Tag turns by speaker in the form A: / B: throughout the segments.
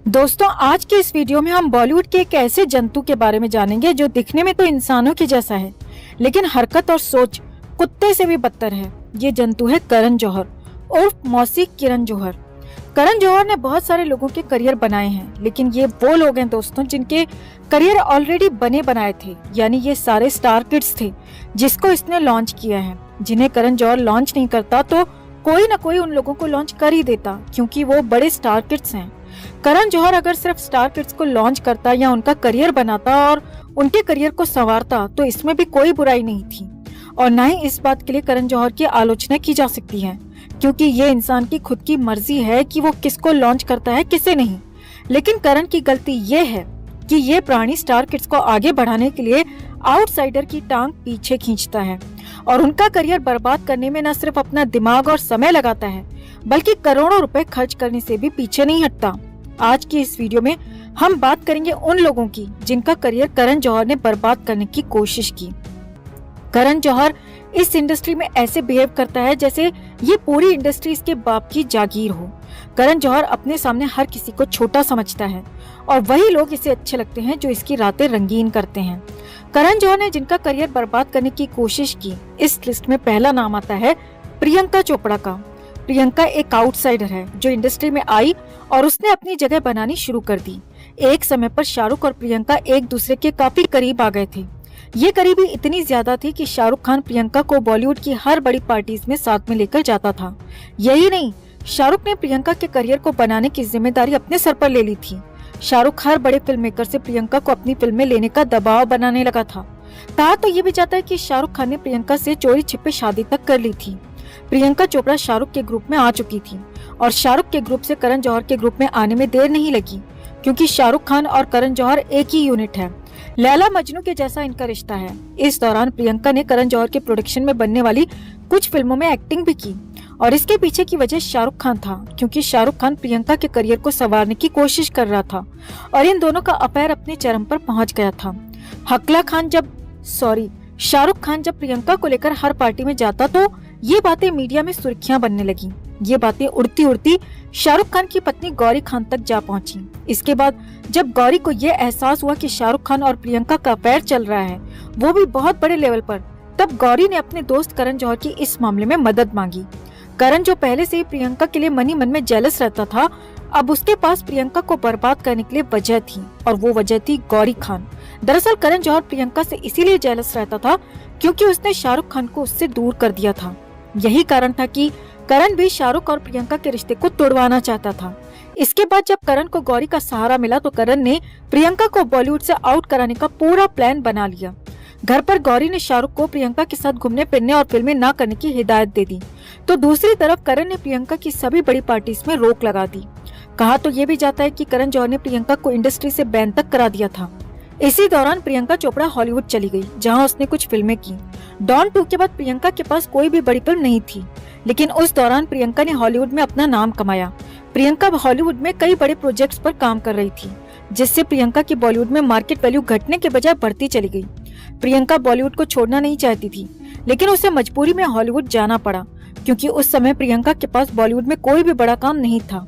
A: दोस्तों, आज के इस वीडियो में हम बॉलीवुड के एक ऐसे जंतु के बारे में जानेंगे जो दिखने में तो इंसानों के जैसा है, लेकिन हरकत और सोच कुत्ते से भी बदतर है। ये जंतु है करण जौहर उर्फ मौसी किरण जौहर। करण जौहर ने बहुत सारे लोगों के करियर बनाए हैं, लेकिन ये वो लोग हैं दोस्तों जिनके करियर ऑलरेडी बने बनाए थे, यानी ये सारे स्टार किड्स थे जिसको इसने लॉन्च किया है। जिन्हें करण जौहर लॉन्च नहीं करता तो कोई न कोई उन लोगों को लॉन्च कर ही देता, क्योंकि वो बड़े स्टार किड्स हैं। करण जौहर अगर सिर्फ स्टार किड्स को लॉन्च करता या उनका करियर बनाता और उनके करियर को संवारता तो इसमें भी कोई बुराई नहीं थी, और न ही इस बात के लिए करण जौहर की आलोचना की जा सकती है, क्योंकि ये इंसान की खुद की मर्जी है कि वो किसको लॉन्च करता है किसे नहीं। लेकिन करण की गलती ये है कि ये प्राणी स्टार किड्स को आगे बढ़ाने के लिए आउटसाइडर की टांग पीछे खींचता है और उनका करियर बर्बाद करने में न सिर्फ अपना दिमाग और समय लगाता है, बल्कि करोड़ों रुपए खर्च करने से भी पीछे नहीं हटता। आज की इस वीडियो में हम बात करेंगे उन लोगों की जिनका करियर करण जौहर ने बर्बाद करने की कोशिश की। करण जौहर इस इंडस्ट्री में ऐसे बिहेव करता है जैसे ये पूरी इंडस्ट्री इसके बाप की जागीर हो। करण जौहर अपने सामने हर किसी को छोटा समझता है और वही लोग इसे अच्छे लगते हैं जो इसकी रातें रंगीन करते हैं। करण जौहर ने जिनका करियर बर्बाद करने की कोशिश की, इस लिस्ट में पहला नाम आता है प्रियंका चोपड़ा का। प्रियंका एक आउटसाइडर है जो इंडस्ट्री में आई और उसने अपनी जगह बनानी शुरू कर दी। एक समय पर शाहरुख और प्रियंका एक दूसरे के काफी करीब आ गए थे। ये करीबी इतनी ज्यादा थी कि शाहरुख खान प्रियंका को बॉलीवुड की हर बड़ी पार्टीज में साथ में लेकर जाता था। यही नहीं, शाहरुख ने प्रियंका के करियर को बनाने की जिम्मेदारी अपने सर पर ले ली थी। शाहरुख हर बड़े फिल्म मेकर से प्रियंका को अपनी फिल्म में लेने का दबाव बनाने लगा था। कहा तो ये भी जाता है कि शाहरुख खान ने प्रियंका से चोरी छिपे शादी तक कर ली थी। प्रियंका चोपड़ा शाहरुख के ग्रुप में आ चुकी थी और शाहरुख के ग्रुप से करण जौहर के ग्रुप में आने में देर नहीं लगी, क्योंकि शाहरुख खान और करण जौहर एक ही यूनिट है। लैला मजनू के जैसा इनका रिश्ता है। इस दौरान प्रियंका ने करण जौहर के प्रोडक्शन में बनने वाली कुछ फिल्मों में एक्टिंग भी की, और इसके पीछे की वजह शाहरुख खान था, क्योंकि शाहरुख खान प्रियंका के करियर को संवारने की कोशिश कर रहा था और इन दोनों का अफेयर अपने चरम पर पहुंच गया था। शाहरुख खान जब प्रियंका को लेकर हर पार्टी में जाता तो ये बातें मीडिया में सुर्खियां बनने लगी। ये बातें उड़ती उड़ती शाहरुख खान की पत्नी गौरी खान तक जा पहुंची। इसके बाद जब गौरी को ये एहसास हुआ कि शाहरुख खान और प्रियंका का अफेयर चल रहा है, वो भी बहुत बड़े लेवल पर, तब गौरी ने अपने दोस्त करण जौहर की इस मामले में मदद मांगी। करण, जो पहले से ही प्रियंका के लिए मन ही मन में जेलस रहता था, अब उसके पास प्रियंका को बर्बाद करने के लिए वजह थी, और वो वजह थी गौरी खान। दरअसल करण जौहर प्रियंका से इसीलिए जेलस रहता था क्योंकि उसने शाहरुख खान को उससे दूर कर दिया था। यही कारण था कि करण भी शाहरुख और प्रियंका के रिश्ते को तोड़वाना चाहता था। इसके बाद जब करण को गौरी का सहारा मिला तो करण ने प्रियंका को बॉलीवुड से आउट कराने का पूरा प्लान बना लिया। घर पर गौरी ने शाहरुख को प्रियंका के साथ घूमने फिरने और फिल्में न करने की हिदायत दे दी, तो दूसरी तरफ करण ने प्रियंका की सभी बड़ी पार्टीज में रोक लगा दी। कहा तो ये भी जाता है कि करण जौहर ने प्रियंका को इंडस्ट्री से बैन तक करा दिया था। इसी दौरान प्रियंका चोपड़ा हॉलीवुड चली गई, जहां उसने कुछ फिल्में की। डॉन 2 के बाद प्रियंका के पास कोई भी बड़ी फिल्म नहीं थी, लेकिन उस दौरान प्रियंका ने हॉलीवुड में अपना नाम कमाया। प्रियंका हॉलीवुड में कई बड़े प्रोजेक्ट्स पर काम कर रही थी, जिससे प्रियंका की बॉलीवुड में मार्केट वैल्यू घटने के बजाय बढ़ती चली गई। प्रियंका बॉलीवुड को छोड़ना नहीं चाहती थी, लेकिन उसे मजबूरी में हॉलीवुड जाना पड़ा, क्योंकि उस समय प्रियंका के पास बॉलीवुड में कोई भी बड़ा काम नहीं था।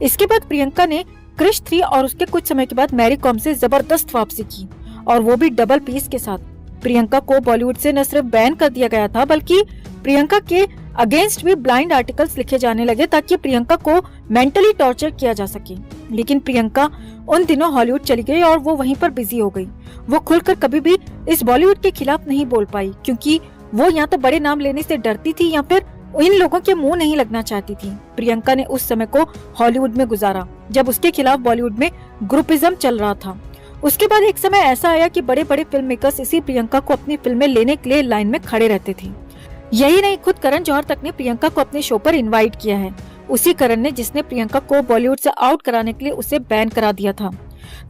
A: इसके बाद प्रियंका ने क्रिश 3 और उसके कुछ समय के बाद मैरी कॉम से जबरदस्त वापसी की, और वो भी डबल पीस के साथ। प्रियंका को बॉलीवुड से न सिर्फ बैन कर दिया गया था, बल्कि प्रियंका के अगेंस्ट भी ब्लाइंड आर्टिकल्स लिखे जाने लगे ताकि प्रियंका को मेंटली टॉर्चर किया जा सके। लेकिन प्रियंका उन दिनों हॉलीवुड चली गई और वो वहीं पर बिजी हो गई। वो खुलकर कभी भी इस बॉलीवुड के खिलाफ नहीं बोल पाई, क्योंकि वो या तो बड़े नाम लेने से डरती थी या फिर इन लोगों के मुंह नहीं लगना चाहती थी। प्रियंका ने उस समय को हॉलीवुड में गुजारा जब उसके खिलाफ बॉलीवुड में ग्रुपिज्म चल रहा था। उसके बाद एक समय ऐसा आया कि बड़े बड़े फिल्म मेकर्स इसी प्रियंका को अपनी फिल्म में लेने के लिए लाइन में खड़े रहते थे। यही नहीं, खुद करण जौहर तक ने प्रियंका को अपने शो पर इनवाइट किया है। उसी करण ने जिसने प्रियंका को बॉलीवुड से आउट कराने के लिए उसे बैन करा दिया था।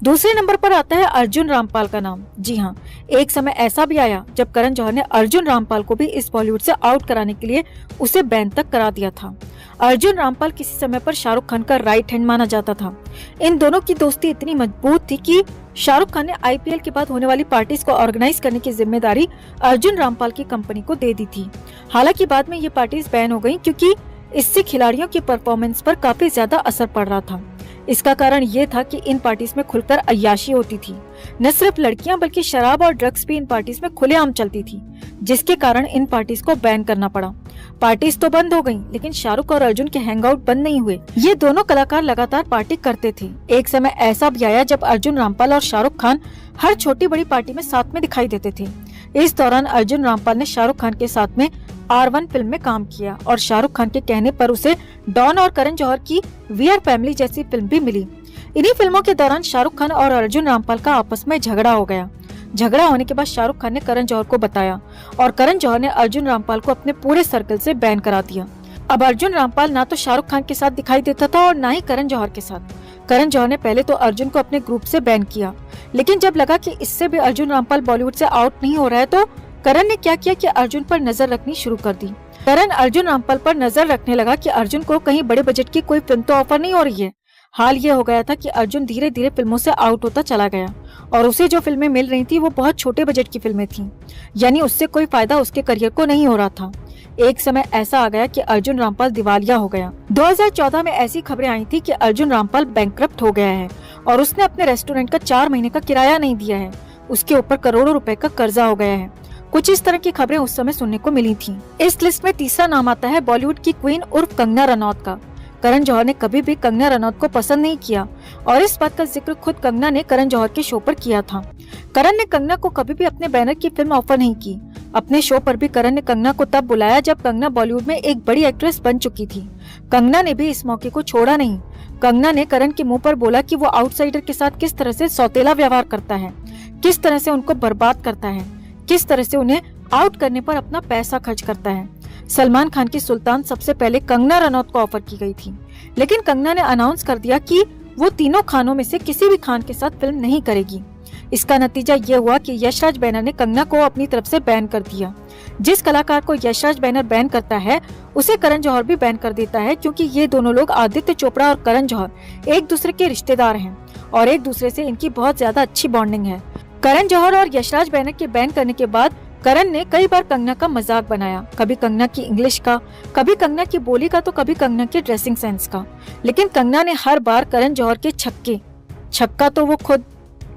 A: दूसरे नंबर पर आता है अर्जुन रामपाल का नाम। जी हाँ, एक समय ऐसा भी आया जब करण जौहर ने अर्जुन रामपाल को भी इस बॉलीवुड से आउट कराने के लिए उसे बैन तक करा दिया था। अर्जुन रामपाल किसी समय पर शाहरुख खान का राइट हैंड माना जाता था। इन दोनों की दोस्ती इतनी मजबूत थी कि शाहरुख खान ने आईपीएल के बाद होने वाली पार्टीज को ऑर्गेनाइज करने की जिम्मेदारी अर्जुन रामपाल की कंपनी को दे दी थी। हालांकि बाद में ये पार्टीज बैन हो गयी, क्योंकि इससे खिलाड़ियों की परफॉर्मेंस पर काफी ज्यादा असर पड़ रहा था। इसका कारण ये था कि इन पार्टीज में खुलकर अय्याशी होती थी। न सिर्फ लड़कियां बल्कि शराब और ड्रग्स भी इन पार्टीज में खुलेआम चलती थी, जिसके कारण इन पार्टीज को बैन करना पड़ा। पार्टीज तो बंद हो गईं, लेकिन शाहरुख और अर्जुन के हैंगआउट बंद नहीं हुए। ये दोनों कलाकार लगातार पार्टी करते थे। एक समय ऐसा भी आया जब अर्जुन रामपाल और शाहरुख खान हर छोटी बड़ी पार्टी में साथ में दिखाई देते थे। इस दौरान अर्जुन रामपाल ने शाहरुख खान के साथ में R1 फिल्म में काम किया और शाहरुख खान के कहने पर उसे डॉन और करण जौहर की वी आर फैमिली जैसी फिल्म भी मिली। इन्हीं फिल्मों के दौरान शाहरुख खान और अर्जुन रामपाल का आपस में झगड़ा हो गया। झगड़ा होने के बाद शाहरुख खान ने करण जौहर को बताया और करण जौहर ने अर्जुन रामपाल को अपने पूरे सर्कल से बैन करा दिया। अब अर्जुन रामपाल ना तो शाहरुख खान के साथ दिखाई देता था और ना ही करण जौहर के साथ। करण जौहर ने पहले तो अर्जुन को अपने ग्रुप से बैन किया, लेकिन जब लगा कि इससे भी अर्जुन रामपाल बॉलीवुड से आउट नहीं हो रहा है तो करण ने क्या किया कि अर्जुन पर नजर रखनी शुरू कर दी। करण अर्जुन रामपाल पर नजर रखने लगा कि अर्जुन को कहीं बड़े बजट की कोई फिल्म तो ऑफर नहीं हो रही है। हाल ये हो गया था कि अर्जुन धीरे धीरे फिल्मों से आउट होता चला गया और उसे जो फिल्में मिल रही थी वो बहुत छोटे बजट की फिल्में थीं, यानी उससे कोई फायदा उसके करियर को नहीं हो रहा था। एक समय ऐसा आ गया कि अर्जुन रामपाल दिवालिया हो गया। 2014 में ऐसी खबरें आई थी कि अर्जुन रामपाल बैंकक्रप्ट हो गया है और उसने अपने रेस्टोरेंट का 4 महीने का किराया नहीं दिया है। उसके ऊपर करोड़ों रुपए का कर्जा हो गया है। कुछ इस तरह की खबरें उस समय सुनने को मिली थी। इस लिस्ट में तीसरा नाम आता है बॉलीवुड की क्वीन उर्फ कंगना रनौत का। करण जौहर ने कभी भी कंगना रनौत को पसंद नहीं किया और इस बात का जिक्र खुद कंगना ने करण जौहर के शो पर किया था। करण ने कंगना को कभी भी अपने बैनर की फिल्म ऑफर नहीं की। अपने शो पर भी करण ने कंगना को तब बुलाया जब कंगना बॉलीवुड में एक बड़ी एक्ट्रेस बन चुकी थी। कंगना ने भी इस मौके को छोड़ा नहीं। कंगना ने करण के मुंह पर बोला कि वो आउटसाइडर के साथ किस तरह से सौतेला व्यवहार करता है, किस तरह से उनको बर्बाद करता है, किस तरह से उन्हें आउट करने पर अपना पैसा खर्च करता है। सलमान खान की सुल्तान सबसे पहले कंगना रनौत को ऑफर की गई थी, लेकिन कंगना ने अनाउंस कर दिया कि वो तीनों खानों में से किसी भी खान के साथ फिल्म नहीं करेगी। इसका नतीजा ये हुआ कि यशराज बैनर ने कंगना को अपनी तरफ से बैन कर दिया। जिस कलाकार को यशराज बैनर बैन करता है उसे करण जौहर भी बैन कर देता है, क्योंकि ये दोनों लोग आदित्य चोपड़ा और करण जौहर एक दूसरे के रिश्तेदार हैं और एक दूसरे से इनकी बहुत ज्यादा अच्छी बॉन्डिंग है। करण जौहर और यशराज बैनर के बैन करने के बाद करण ने कई बार कंगना का मजाक बनाया, कभी कंगना की इंग्लिश का, कभी कंगना की बोली का, तो कभी कंगना के ड्रेसिंग सेंस का। लेकिन कंगना ने हर बार करण जौहर के छक्का तो वो खुद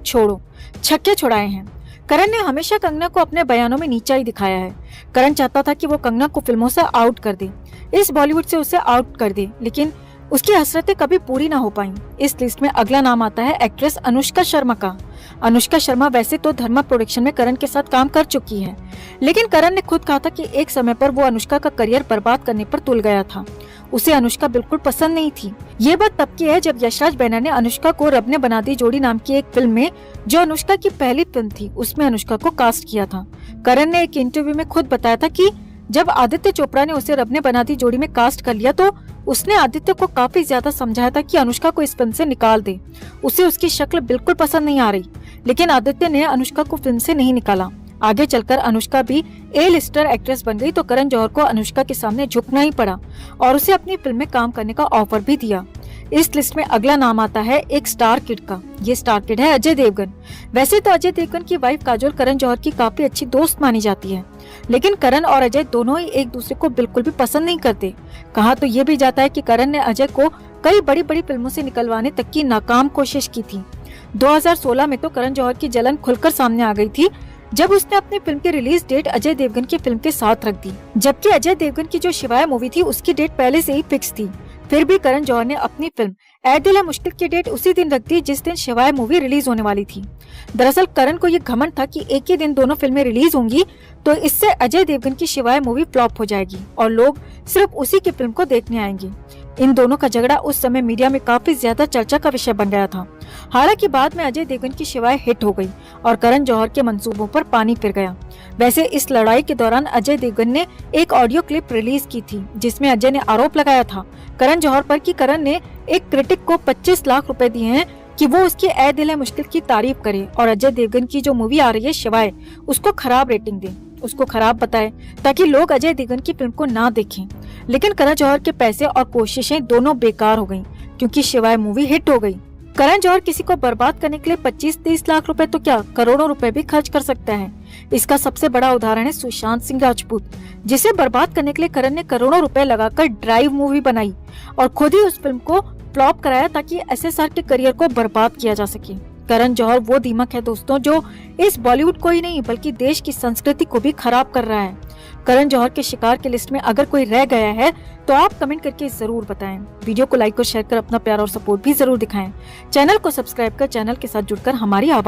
A: छोड़ो, छक्के छुड़ाए हैं। करण ने हमेशा कंगना को अपने बयानों में नीचा ही दिखाया है। करण चाहता था कि वो कंगना को फिल्मों से आउट कर दे, इस बॉलीवुड से उसे आउट कर दे, लेकिन उसकी हसरतें कभी पूरी ना हो पाई। इस लिस्ट में अगला नाम आता है एक्ट्रेस अनुष्का शर्मा का। अनुष्का शर्मा वैसे तो धर्मा प्रोडक्शन में करण के साथ काम कर चुकी है, लेकिन करण ने खुद कहा था कि एक समय पर वो अनुष्का का करियर बर्बाद करने पर तुल गया था। उसे अनुष्का बिल्कुल पसंद नहीं थी। ये बात तब की है जब यशराज बैनर ने अनुष्का को रब ने बना दी जोड़ी नाम की एक फिल्म में, जो अनुष्का की पहली फिल्म थी, उसमें अनुष्का को कास्ट किया था। करण ने एक इंटरव्यू में खुद बताया था कि जब आदित्य चोपड़ा ने उसे रब ने बना दी जोड़ी में कास्ट कर लिया तो उसने आदित्य को काफी ज्यादा समझाया था कि अनुष्का को इस फिल्म से निकाल दे, उसे उसकी शक्ल बिल्कुल पसंद नहीं आ रही। लेकिन आदित्य ने अनुष्का को फिल्म से नहीं निकाला। आगे चलकर अनुष्का भी ए लिस्टर एक्ट्रेस बन गई तो करण जौहर को अनुष्का के सामने झुकना ही पड़ा और उसे अपनी फिल्म में काम करने का ऑफर भी दिया। इस लिस्ट में अगला नाम आता है एक स्टार किड का। ये स्टार किड है अजय देवगन। वैसे तो अजय देवगन की वाइफ काजोल करण जौहर की काफी अच्छी दोस्त मानी जाती है, लेकिन करण और अजय दोनों ही एक दूसरे को बिल्कुल भी पसंद नहीं करते। कहा तो ये भी जाता है कि करण ने अजय को कई बड़ी बड़ी फिल्मों से निकलवाने तक की नाकाम कोशिश की थी। 2016 में तो करण जौहर की जलन खुलकर सामने आ गई थी जब उसने अपनी फिल्म की रिलीज डेट अजय देवगन की फिल्म के साथ रख दी, जबकि अजय देवगन की जो शिवाय मूवी थी उसकी डेट पहले से ही फिक्स थी। फिर भी करण जौहर ने अपनी फिल्म ऐ दिल है मुश्किल की डेट उसी दिन रख दी जिस दिन शिवाय मूवी रिलीज होने वाली थी। दरअसल करण को ये घमंड था कि एक ही दिन दोनों फिल्में रिलीज होंगी तो इससे अजय देवगन की शिवाय मूवी फ्लॉप हो जाएगी और लोग सिर्फ उसी की फिल्म को देखने आएंगे। इन दोनों का झगड़ा उस समय मीडिया में काफी ज्यादा चर्चा का विषय बन गया था। हालांकि बाद में अजय देवगन की शिवाय हिट हो गई और करण जौहर के मंसूबों पर पानी फिर गया। वैसे इस लड़ाई के दौरान अजय देवगन ने एक ऑडियो क्लिप रिलीज की थी जिसमें अजय ने आरोप लगाया था करण जौहर पर कि करण ने एक क्रिटिक को 25 लाख रुपए दिए हैं कि वो उसकी ऐ दिल है मुश्किल की तारीफ करे और अजय देवगन की जो मूवी आ रही है शिवाय उसको खराब रेटिंग दे, उसको खराब बताए ताकि लोग अजय देवगन की फिल्म को ना देखें। लेकिन करण जौहर के पैसे और कोशिशें दोनों बेकार हो गयी क्योंकि शिवाय मूवी हिट हो गई। करण जौहर किसी को बर्बाद करने के लिए 25-30 लाख रुपए तो क्या करोड़ों रुपए भी खर्च कर सकता है। इसका सबसे बड़ा उदाहरण है सुशांत सिंह राजपूत, जिसे बर्बाद करने के लिए करण ने करोड़ों रुपए लगाकर ड्राइव मूवी बनाई और खुद ही उस फिल्म को फ्लॉप कराया ताकि SSR के करियर को बर्बाद किया जा सके। करण जौहर वो दीमक है दोस्तों जो इस बॉलीवुड को ही नहीं बल्कि देश की संस्कृति को भी खराब कर रहा है। करण जौहर के शिकार की लिस्ट में अगर कोई रह गया है तो आप कमेंट करके जरूर बताएं। वीडियो को लाइक और शेयर कर अपना प्यार और सपोर्ट भी जरूर दिखाएं। चैनल को सब्सक्राइब कर चैनल के साथ जुड़कर हमारी आवाज